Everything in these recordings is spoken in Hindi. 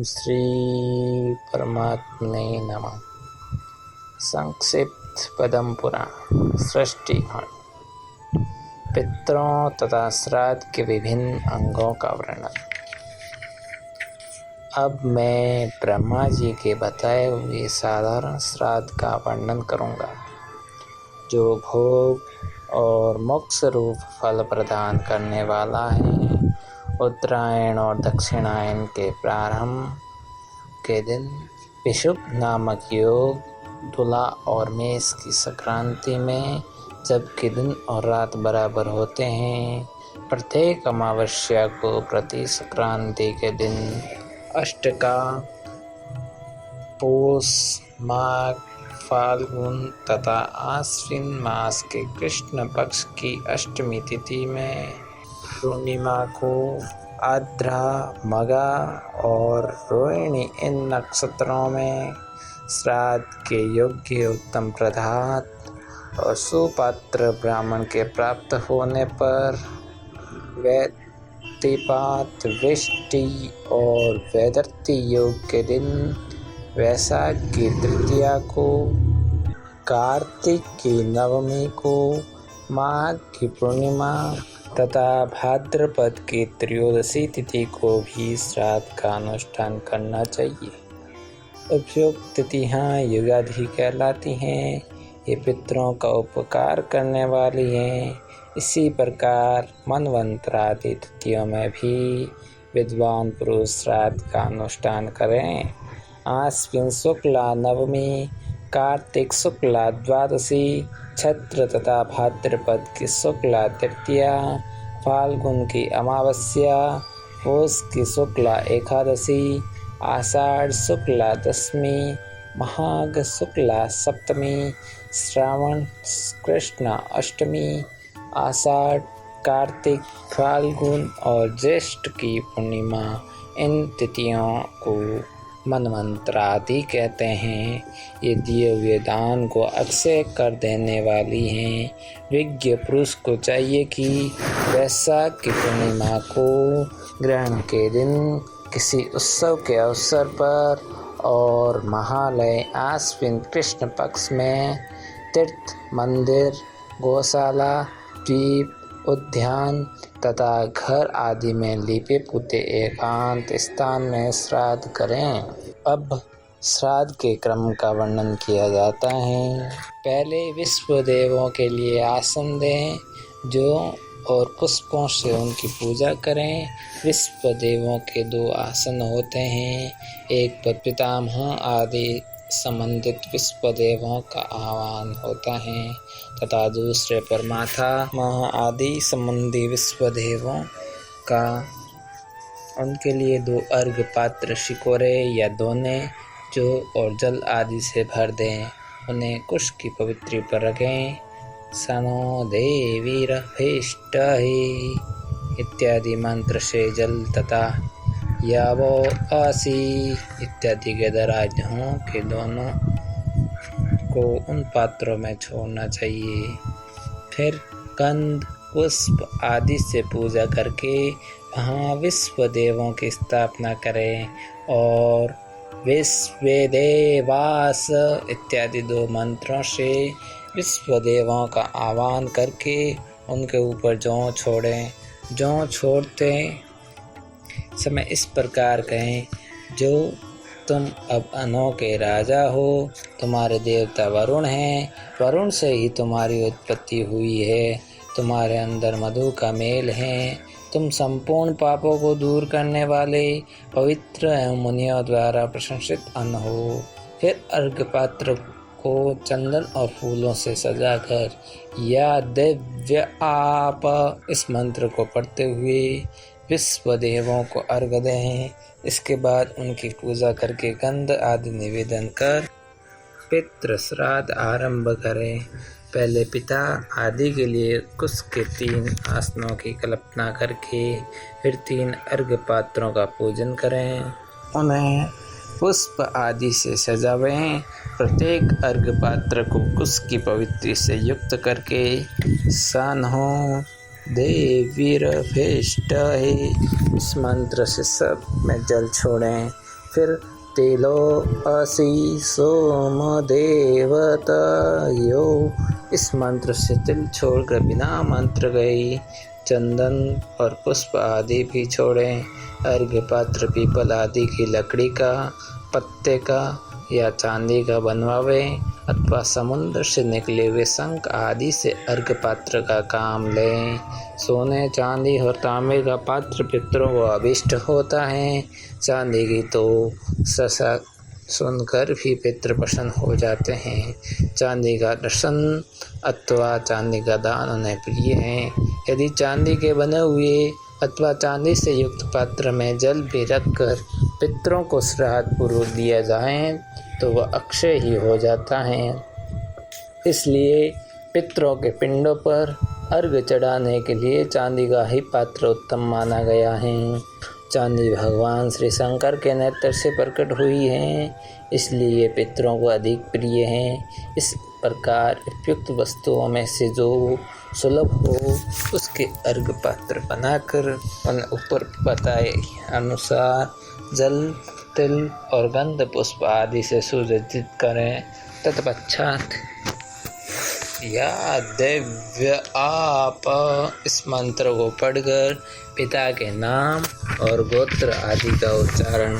ओम श्री परमात्मने नमः। संक्षिप्त पद्म पुराण सृष्टि खंड पितरों तथा श्राद्ध के विभिन्न अंगों का वर्णन। अब मैं ब्रह्मा जी के बताए हुए साधारण श्राद्ध का वर्णन करूँगा, जो भोग और मोक्ष रूप फल प्रदान करने वाला है। उत्तरायण और दक्षिणायन के प्रारंभ के दिन विषुव नामक योग, तुला और मेष की संक्रांति में जबकि दिन और रात बराबर होते हैं, प्रत्येक अमावस्या को प्रति संक्रांति के दिन अष्टका, पौष, माघ, फाल्गुन तथा आश्विन मास के कृष्ण पक्ष की अष्टमी तिथि में, पूर्णिमा को आर्द्रा, मगा और रोहिणी इन नक्षत्रों में श्राद्ध के योग्य उत्तम पदार्थ और सुपात्र ब्राह्मण के प्राप्त होने पर व्यतिपात, वृष्टि और वैदर्ती योग के दिन वैशाख की तृतीया को, कार्तिक की नवमी को, माघ की पूर्णिमा तथा भाद्रपद की त्रयोदशी तिथि को भी श्राद्ध का अनुष्ठान करना चाहिए। उपयुक्त तिथियाँ युगादि कहलाती हैं। ये पितरों का उपकार करने वाली हैं। इसी प्रकार मनवंतरादि तिथियों में भी विद्वान पुरुष श्राद्ध का अनुष्ठान करें। आश्विन शुक्ला नवमी, कार्तिक शुक्ला द्वादशी, छत्र तथा भाद्रपद की शुक्ला तृतीया, फाल्गुन की अमावस्या, पौष की शुक्ला एकादशी, आषाढ़ शुक्ला दशमी, माघ शुक्ला सप्तमी, श्रावण कृष्ण अष्टमी, आषाढ़, कार्तिक, फाल्गुन और ज्येष्ठ की पूर्णिमा इन तिथियों को मनवंतरादि कहते हैं। ये दिए हुए दान को अक्षय कर देने वाली हैं। विज्ञ पुरुष को चाहिए कि वैशाख की पूर्णिमा को ग्रहण के दिन किसी उत्सव के अवसर पर और महालय आश्विन कृष्ण पक्ष में तीर्थ, मंदिर, गौशाला, द्वीप, उद्यान तथा घर आदि में लिपे पुते एकांत स्थान में श्राद्ध करें। अब श्राद्ध के क्रम का वर्णन किया जाता है। पहले विश्व देवों के लिए आसन दें, जो और पुष्पों से उनकी पूजा करें। विश्व देवों के दो आसन होते हैं, एक पर पितामह आदि संबंधित विश्व देवों का आह्वान होता है तथा दूसरे पर माता मह आदि संबंधी विश्व देवों का। उनके लिए दो अर्घ पात्र शिकोरे या दोने जो और जल आदि से भर दें। उन्हें कुश की पवित्री पर रखें। सनो देवीरभीष्टहि इत्यादि मंत्र से जल तथा यावो आसी इत्यादि गदराजों के दोनों को उन पात्रों में छोड़ना चाहिए। फिर गंध, पुष्प आदि से पूजा करके वहाँ विश्व देवों की स्थापना करें और विश्वेदेवास इत्यादि दो मंत्रों से विश्व देवों का आह्वान करके उनके ऊपर जौ छोड़ें। जौ छोड़ते समय इस प्रकार कहें, जो तुम अब अनों के राजा हो, तुम्हारे देवता वरुण हैं, वरुण से ही तुम्हारी उत्पत्ति हुई है, तुम्हारे अंदर मधु का मेल है, तुम संपूर्ण पापों को दूर करने वाले पवित्र एवं मुनियों द्वारा प्रशंसित अन्न हो। फिर अर्घ पात्र को चंदन और फूलों से सजाकर या दिव्य आप इस मंत्र को पढ़ते हुए विश्व देवों को अर्घ दें। इसके बाद उनकी पूजा करके गंध आदि निवेदन कर पितृ श्राद्ध आरंभ करें। पहले पिता आदि के लिए कुश के 3 आसनों की कल्पना करके फिर 3 अर्घ पात्रों का पूजन करें। उन्हें पुष्प आदि से सजावें। प्रत्येक अर्घ पात्र को कुश की पवित्री से युक्त करके सनो देवीरभीष्टहि इस मंत्र से सब में जल छोड़ें। फिर तेलो असि सोम देवतायो। इस मंत्र से तिल छोड़कर बिना मंत्र गई चंदन और पुष्प आदि भी छोड़ें। अर्घ्य पात्र पीपल आदि की लकड़ी का, पत्ते का या चांदी का बनवावें अथवा समुद्र से निकले हुए शंख आदि से अर्घ्य पात्र का काम लें। सोने, चांदी और तांबे का पात्र पितरों को अभिष्ट होता है। चांदी की तो ससा सुनकर भी पितृ प्रसन्न हो जाते हैं। चांदी का दर्शन अथवा चांदी का दान उन्हें प्रिय है। यदि चांदी के बने हुए अथवा चांदी से युक्त पात्र में जल भी रखकर पितरों को श्राद्ध पूर्वक दिया जाए तो वह अक्षय ही हो जाता है। इसलिए पितरों के पिंडों पर अर्घ्य चढ़ाने के लिए चांदी का ही पात्र उत्तम माना गया है। चांदी भगवान श्री शंकर के नेत्र से प्रकट हुई है, इसलिए पितरों को अधिक प्रिय है। इस प्रकार उपयुक्त वस्तुओं में से जो सुलभ हो उसके अर्घ्य पात्र बनाकर उन्हें ऊपर बताए अनुसार जल, तिल और गंध पुष्प आदि से सुसज्जित करें। तत्पश्चात या दिव्य आप इस मंत्र को पढ़कर पिता के नाम और गोत्र आदि का उच्चारण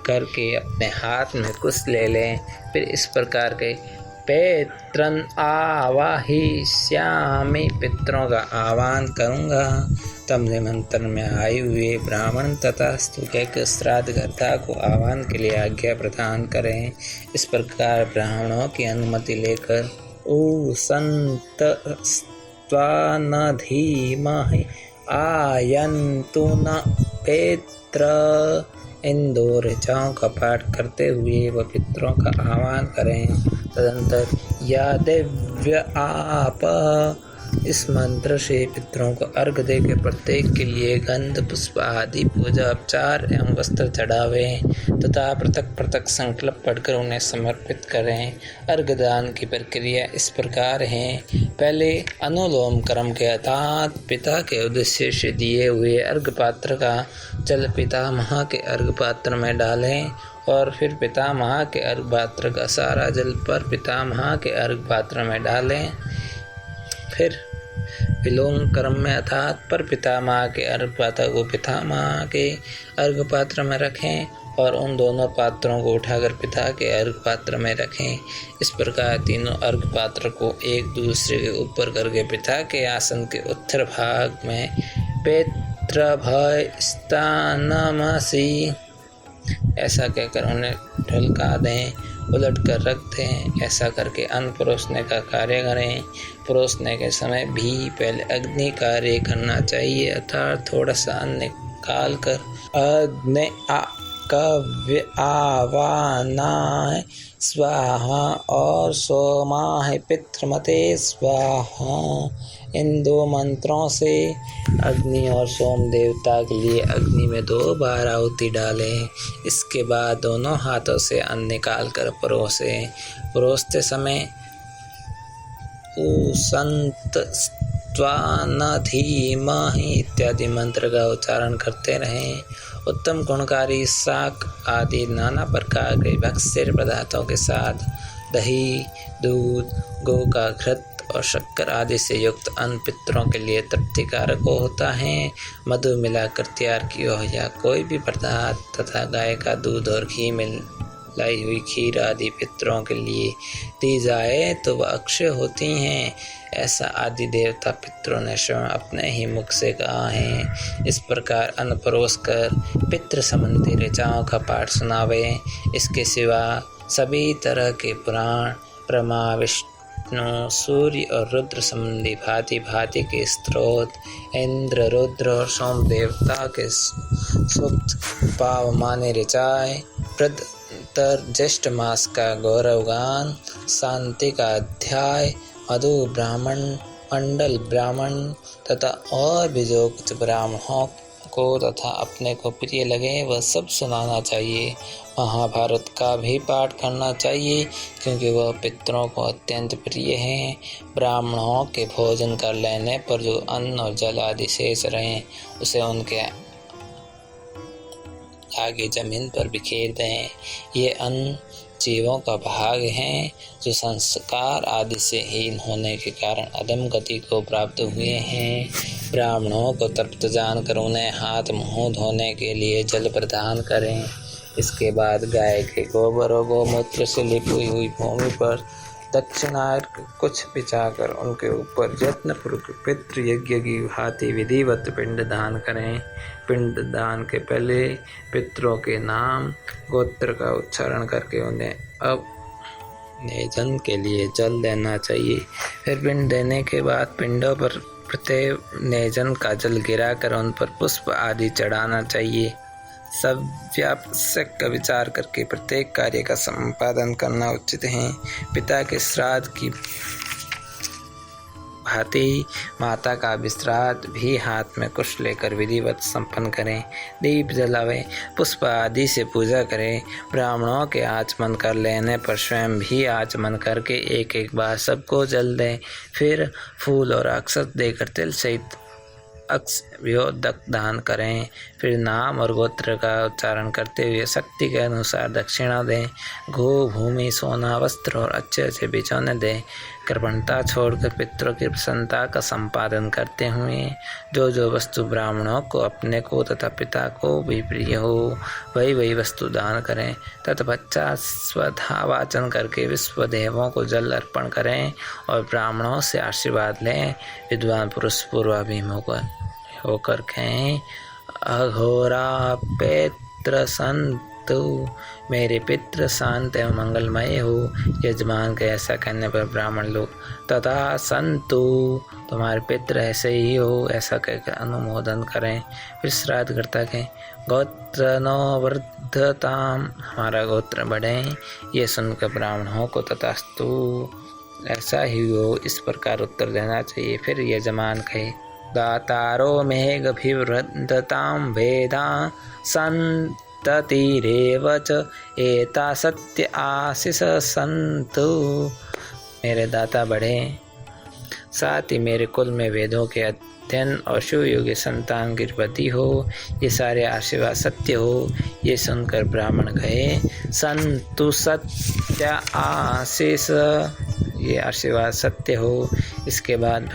करके अपने हाथ में कुछ ले लें। फिर इस प्रकार के पितरन आवाहिष्यामि, पितरों का आह्वान करूँगा। तब निमंत्र में आए हुए ब्राह्मण तथा स्तुत्य के श्राद्धकर्ता को आह्वान के लिए आज्ञा प्रदान करें। इस प्रकार ब्राह्मणों की अनुमति लेकर उशन्तस्त्वा धीमहि आयन्तु न पित्र, इन दो ऋचाओं का पाठ करते हुए वह पितरों का आह्वान करें। तदंतर या दिव्य आप इस मंत्र से पितरों को अर्घ देकर प्रत्येक के लिए गंध पुष्प आदि पूजा उपचार एवं वस्त्र चढ़ावें तथा पृथक पृथक संकल्प पढ़कर उन्हें समर्पित करें। अर्घदान की प्रक्रिया इस प्रकार है। पहले अनुलोम क्रम के अर्थात पिता के उद्देश्य से दिए हुए अर्घ पात्र का जल पितामह के अर्घ पात्र में डालें और फिर पितामह के अर्घ पात्र का सारा जल पर पितामह के अर्घ पात्र में डालें। फिर विलोम क्रम में अर्थात पर पितामह के अर्घ पात्र को पितामह के अर्घ पात्र में रखें और उन दोनों पात्रों को उठाकर पिता के अर्घ पात्र में रखें। इस प्रकार तीनों अर्घ पात्र को एक दूसरे के ऊपर करके पिता के आसन के उत्तर भाग में पितृभ्यस्तानमसि ऐसा कहकर उन्हें ढलका दें, उलट कर रख दें। ऐसा करके अन्न परोसने का कार्य करें। परोसने के समय भी पहले अग्नि कार्य करना चाहिए अर्थात थोड़ा सा अन्न निकाल कर अग्नि कव्य आवानाय स्वाहा और सोमाय पितृमते स्वाहा, इन दो मंत्रों से अग्नि और सोम देवता के लिए अग्नि में 2 बार आहुति डालें। इसके बाद दोनों हाथों से अन्न निकाल कर परोसें। परोसते समय उशन्तस्त्वानधीमहि इत्यादि मंत्र का उच्चारण करते रहें। उत्तम गुणकारी शाक आदि नाना प्रकार के भक्ष्य पदार्थों के साथ दही, दूध, गौ का घृत और शक्कर आदि से युक्त अन्न पितरों के लिए तृप्तिकारक होता है। मधु मिलाकर तैयार किया हो या कोई भी पदार्थ तथा गाय का दूध और घी मिलाई हुई खीर आदि पितरों के लिए दी जाए तो वह अक्षय होती हैं। ऐसा आदि देवता पितरों ने स्वयं अपने ही मुख से कहा है। इस प्रकार अन्न परोस कर पितृ संबंधी ऋचाओं का पाठ सुनावे। इसके सिवा सभी तरह के पुराण, ब्रह्मा, विष्णु, सूर्य और रुद्र संबंधी भांति भांति के स्तोत्र, इंद्र, रुद्र और सोम देवता के सूक्त पाव माने ऋचाएँ, प्रदतर ज्येष्ठ मास का गौरव गान, शांति का अध्याय, मधु ब्राह्मण, मंडल ब्राह्मण तथा और भी जो कुछ ब्राह्मणों को तथा अपने को प्रिय लगे वह सब सुनाना चाहिए। महाभारत का भी पाठ करना चाहिए क्योंकि वह पितरों को अत्यंत प्रिय है। ब्राह्मणों के भोजन कर लेने पर जो अन्न और जल आदि शेष रहें उसे उनके आगे जमीन पर बिखेर दें। ये अन्न जीवों का भाग हैं जो संस्कार आदि से हीन होने के कारण अधम गति को प्राप्त हुए हैं। ब्राह्मणों को तृप्त जानकर उन्हें हाथ मुँह धोने के लिए जल प्रदान करें। इसके बाद गाय के गोबर और गोमूत्र से लिपी हुई भूमि पर दक्षिणार्घ कुछ बिछाकर उनके ऊपर यत्नपूर्वक पितृ यज्ञ की भांति विधिवत पिंड दान करें। पिंड दान के पहले पितरों के नाम गोत्र का उच्चारण करके उन्हें अब नेजन के लिए जल देना चाहिए। फिर पिंड देने के बाद पिंडों पर प्रत्येक नेजन का जल गिराकर उन पर पुष्प आदि चढ़ाना चाहिए। सब व्यापक का विचार करके प्रत्येक कार्य का संपादन करना उचित है। पिता के श्राद्ध की भांति माता का भी श्राद्ध भी हाथ में कुश लेकर विधिवत संपन्न करें। दीप जलावें, पुष्प आदि से पूजा करें। ब्राह्मणों के आचमन कर लेने पर स्वयं भी आचमन करके एक एक बार सबको जल दें। फिर फूल और अक्षत देकर तिल सहित अक्षयोदक दान करें। फिर नाम और गोत्र का उच्चारण करते हुए शक्ति के अनुसार दक्षिणा दें। गो, भूमि, सोना, वस्त्र और अच्छे अच्छे बिछौने दें। कृपणता छोड़कर पितरों की प्रसन्नता का संपादन करते हुए जो जो वस्तु ब्राह्मणों को, अपने को तथा पिता को भी प्रिय हो वही वही वस्तु दान करें। तत्पश्चात स्वधावाचन करके विश्व देवों को जल अर्पण करें और ब्राह्मणों से आशीर्वाद लें। विद्वान पुरुष पूर्वाभिमुख होकर कहें, अघोरा पितृ संतु, मेरे पितृ शांत एवं मंगलमय हो। यजमान के ऐसा कहने पर ब्राह्मण लोग तथा संतु, तुम्हारे पितृ ऐसे ही हो, ऐसा कहकर अनुमोदन करें। फिर श्राद्ध करता कहें, गोत्र नो वर्धताम, हमारा गोत्र बढ़े। ये सुनकर ब्राह्मणों को तथास्तु, ऐसा ही हो, इस प्रकार उत्तर देना चाहिए। फिर यजमान कहे, दातारो मेघभिवृद्धतां वेदा संततिरेव च एता सत्य आशीष संतु, मेरे दाता बढ़े, साथ ही मेरे कुल में वेदों के अध्ययन और सुयोग्य संतान की वृद्धि हो, ये सारे आशीर्वाद सत्य हो। ये सुनकर ब्राह्मण कहे, संतु सत्य आशीष, ये आशीर्वाद सत्य हो। इसके बाद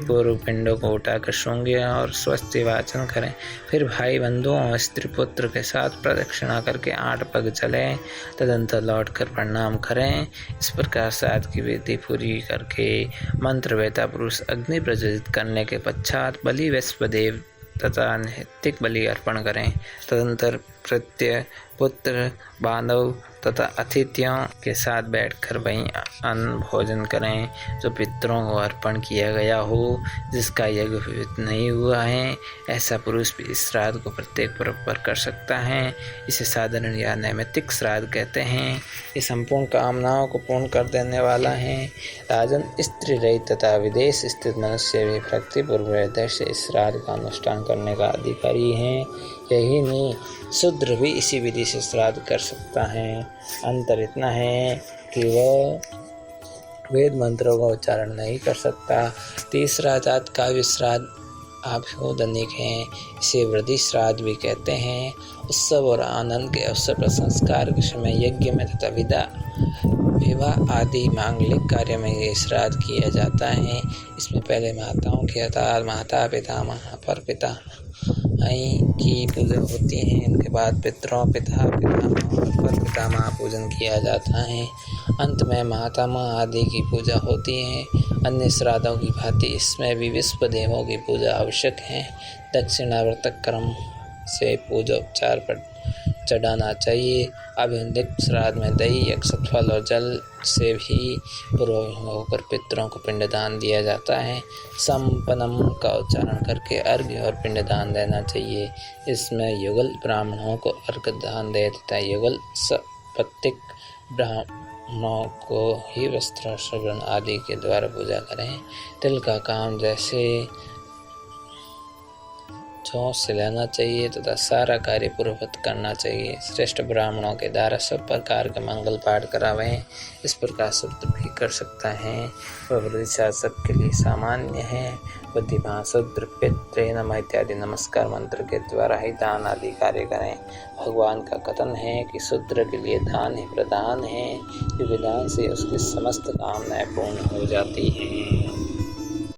पूर्व पिंडों को उठाकर श्रृंगी और स्वस्ति वाचन करें। फिर भाई बंधुओं और स्त्री पुत्र के साथ प्रदक्षिणा करके 8 पग चलें। तदंतर लौटकर प्रणाम करें। इस प्रकार श्राद्ध की विधि पूरी करके मंत्र वेता पुरुष अग्नि प्रज्वलित करने के पश्चात बलि विश्वदेव तथा नैतिक बलि अर्पण करें। तदंतर प्रत्यय पुत्र, बांधव तथा अतिथियों के साथ बैठकर वहीं अन्न भोजन करें जो पितरों को अर्पण किया गया हो। जिसका यज्ञ विहित नहीं हुआ है ऐसा पुरुष भी इस श्राद्ध को प्रत्येक पर्व पर कर सकता है। इसे साधारण या नैमित्तिक श्राद्ध कहते हैं। ये संपूर्ण कामनाओं को पूर्ण कर देने वाला है। राजन, स्त्री रहित तथा विदेश स्थित मनुष्य भी भक्तिपूर्वक हृदय से इस श्राद्ध का अनुष्ठान करने का अधिकारी है। यही नहीं, शूद्र भी इसी विधि से श्राद्ध कर सकता है। अंतर इतना है कि वह वेद मंत्रों का उच्चारण नहीं कर सकता। तीसरा जात का भी श्राद्ध आभ्योदनिक है। इसे वृद्धि श्राद्ध भी कहते हैं। उत्सव और आनंद के अवसर पर संस्कार के समय यज्ञ में तथा विवाह आदि मांगलिक कार्य में ये श्राद्ध किया जाता है। इसमें पहले माताओं के अर्थात माता पितामह पर पिता की पूजा होती है। इनके बाद पितरों पिता पितामह पर पितामह पूजन किया जाता है। अंत में मातामह आदि की पूजा होती है। अन्य श्राद्धों की भांति इसमें भी विश्व देवों की पूजा आवश्यक है। दक्षिणावर्तक क्रम से पूजा उपचार पर चढ़ाना चाहिए। अभिवंदित श्राद्ध में दही, अक्षत, फल और जल से भी पुरोहित होकर पितरों को पिंडदान दिया जाता है। संपन्नम का उच्चारण करके अर्घ्य और पिंडदान देना चाहिए। इसमें युगल ब्राह्मणों को अर्घ्य दान दे तथा युगल प्रत्येक ब्राह्मणों को ही वस्त्र श्रवण आदि के द्वारा पूजा करें। तिल का काम जैसे हाथों से लेना चाहिए तथा सारा कार्य पूर्ववत करना चाहिए। श्रेष्ठ ब्राह्मणों के द्वारा सब प्रकार के मंगल पाठ करावें। इस प्रकार शुद्ध भी कर सकता है। वह वृद्धिशा सबके लिए सामान्य है। बुद्धिमान शूद्र पितृ नमः इत्यादि नमस्कार मंत्र के द्वारा ही दान आदि कार्य करें। भगवान का कथन है कि शूद्र के लिए दान ही प्रधान है, क्योंकि दान से उसकी समस्त कामनाएं पूर्ण हो जाती हैं।